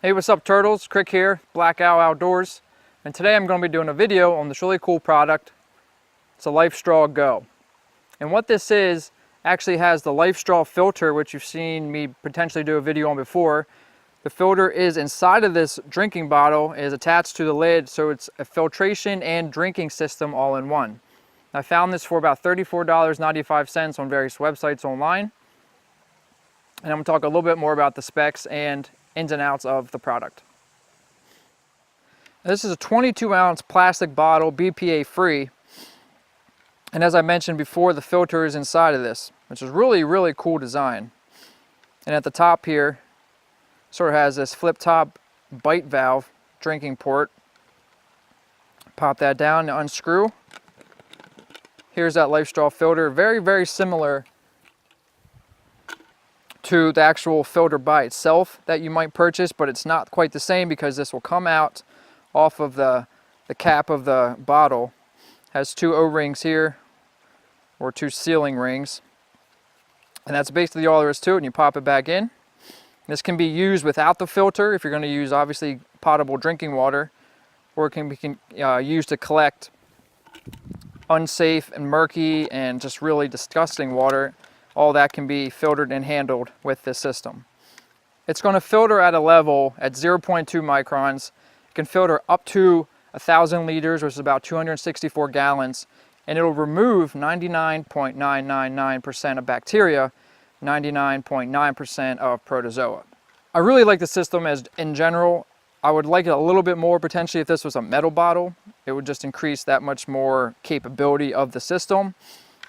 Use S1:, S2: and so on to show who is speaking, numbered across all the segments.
S1: Hey, what's up turtles? Crick here, Black Owl Outdoors. And today I'm going to be doing a video on this really cool product. It's a LifeStraw Go. And what this is, actually has the LifeStraw filter, which you've seen me potentially do a video on before. The filter is inside of this drinking bottle, is attached to the lid, so it's a filtration and drinking system all in one. I found this for about $34.95 on various websites online. And I'm going to talk a little bit more about the specs and ins and outs of the product. This is a 22-ounce plastic bottle, BPA free. And as I mentioned before, the filter is inside of this, which is really cool design. And at the top here, sort of has this flip top bite valve drinking port. Pop that down and unscrew. Here's that LifeStraw filter, very similar to the actual filter by itself that you might purchase, but it's not quite the same because this will come out off of the cap of the bottle. Has two O-rings here, or two sealing rings, and that's basically all there is to it, and you pop it back in. This can be used without the filter if you're going to use obviously potable drinking water, or it can be used to collect unsafe and murky and just really disgusting water. All that can be filtered and handled with this system. It's going to filter at a level at 0.2 microns. It can filter up to 1,000 liters, which is about 264 gallons, and it'll remove 99.999% of bacteria, 99.9% of protozoa. I really like the system as in general. I would like it a little bit more potentially if this was a metal bottle. It would just increase that much more capability of the system.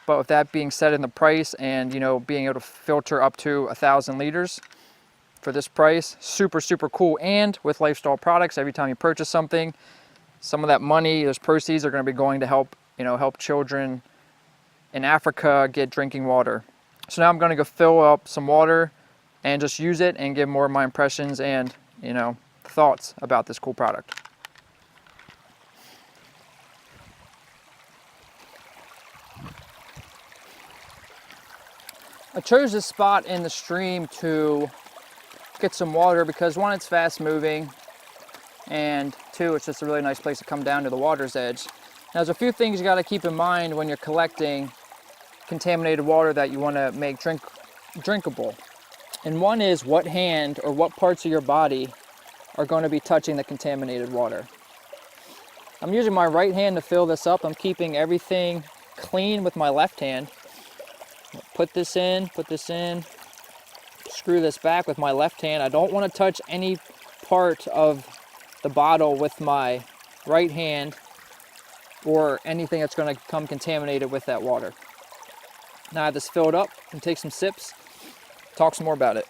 S1: But with that being said in the price and, being able to filter up to 1,000 liters for this price, super cool. And with LifeStraw products, every time you purchase something, some of that money, those proceeds are going to be going to help, help children in Africa get drinking water. So now I'm going to go fill up some water and just use it and give more of my impressions and, thoughts about this cool product. I chose this spot in the stream to get some water because one, it's fast moving, and two, it's just a really nice place to come down to the water's edge. Now, there's a few things you got to keep in mind when you're collecting contaminated water that you want to make drinkable. And one is what hand or what parts of your body are going to be touching the contaminated water. I'm using my right hand to fill this up. I'm keeping everything clean with my left hand. Put this in, screw this back with my left hand. I don't want to touch any part of the bottle with my right hand or anything that's going to come contaminated with that water. Now I have this filled up and take some sips, talk some more about it.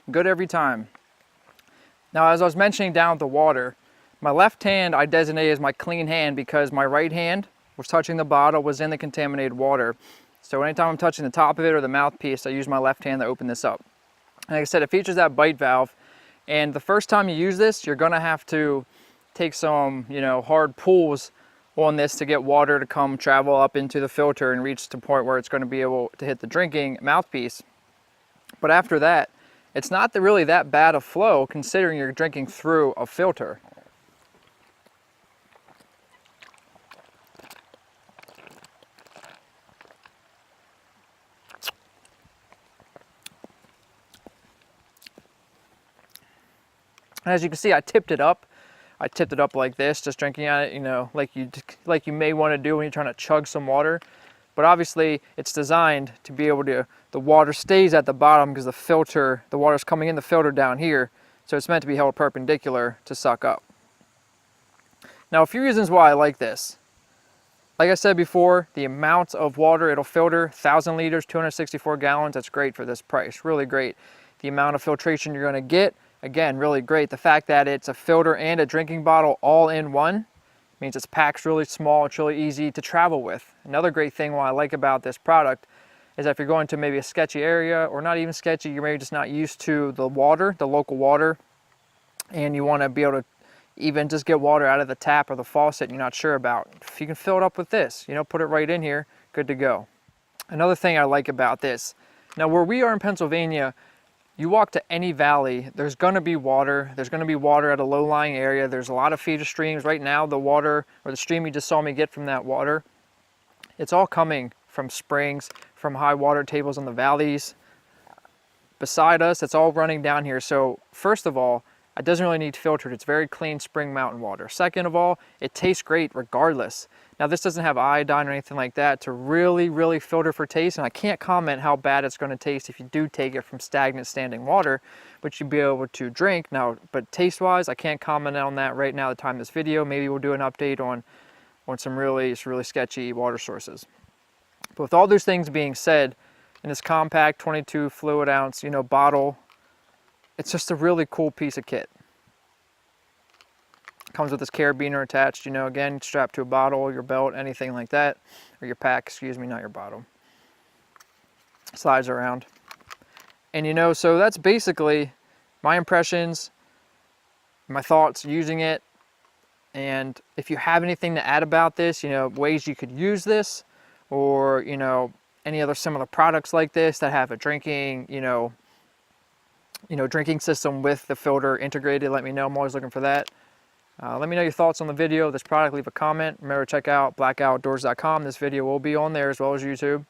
S1: Good every time. Now, as I was mentioning down with the water, my left hand I designated as my clean hand because my right hand was touching the bottle, was in the contaminated water. So anytime I'm touching the top of it or the mouthpiece, I use my left hand to open this up. And like I said, it features that bite valve, and the first time you use this, you're gonna have to take some, hard pulls on this to get water to come travel up into the filter and reach the point where it's going to be able to hit the drinking mouthpiece. But after that, it's not really that bad of flow considering you're drinking through a filter. And as you can see, I tipped it up. I tipped it up like this, just drinking at it, like you may want to do when you're trying to chug some water. But obviously, it's designed to be able to, the water stays at the bottom because the water's coming in the filter down here. So it's meant to be held perpendicular to suck up. Now, a few reasons why I like this. Like I said before, the amount of water it'll filter, 1,000 liters, 264 gallons, that's great for this price, really great. The amount of filtration you're gonna get, again, really great. The fact that it's a filter and a drinking bottle all in one means it's packed really small, it's really easy to travel with. Another great thing what I like about this product is that if you're going to maybe a sketchy area, or not even sketchy, you're maybe just not used to the water, the local water, and you want to be able to even just get water out of the tap or the faucet you're not sure about. If you can fill it up with this, you know, put it right in here, good to go. Another thing I like about this, now where we are in Pennsylvania, you walk to any valley, there's going to be water. There's going to be water at a low-lying area. There's a lot of feeder streams. Right now, the water, or the stream you just saw me get from that water, it's all coming from springs, from high water tables in the valleys. Beside us, it's all running down here. So first of all, it doesn't really need filtered. It's very clean spring mountain water. Second of all, it tastes great regardless. Now this doesn't have iodine or anything like that to really filter for taste, and I can't comment how bad it's going to taste if you do take it from stagnant standing water, which you'd be able to drink. Now, but taste wise, I can't comment on that right now at the time of this video. Maybe we'll do an update on some really sketchy water sources. But with all those things being said, in this compact 22 fluid ounce, you know, bottle, it's just a really cool piece of kit. Comes with this carabiner attached, you know, again, strapped to a bottle, your belt, anything like that, or your pack, excuse me, not your bottle. Slides around. And you know, so that's basically my impressions, my thoughts using it. And if you have anything to add about this, you know, ways you could use this, or, you know, any other similar products like this that have a drinking, drinking system with the filter integrated, let me know. I'm always looking for that. Let me know your thoughts on the video, this product, leave a comment. Remember to check out blackoutdoors.com. This video will be on there as well as YouTube.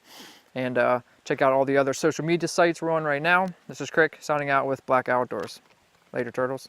S1: And check out all the other social media sites we're on right now. This is Crick signing out with Black Outdoors. Later, turtles.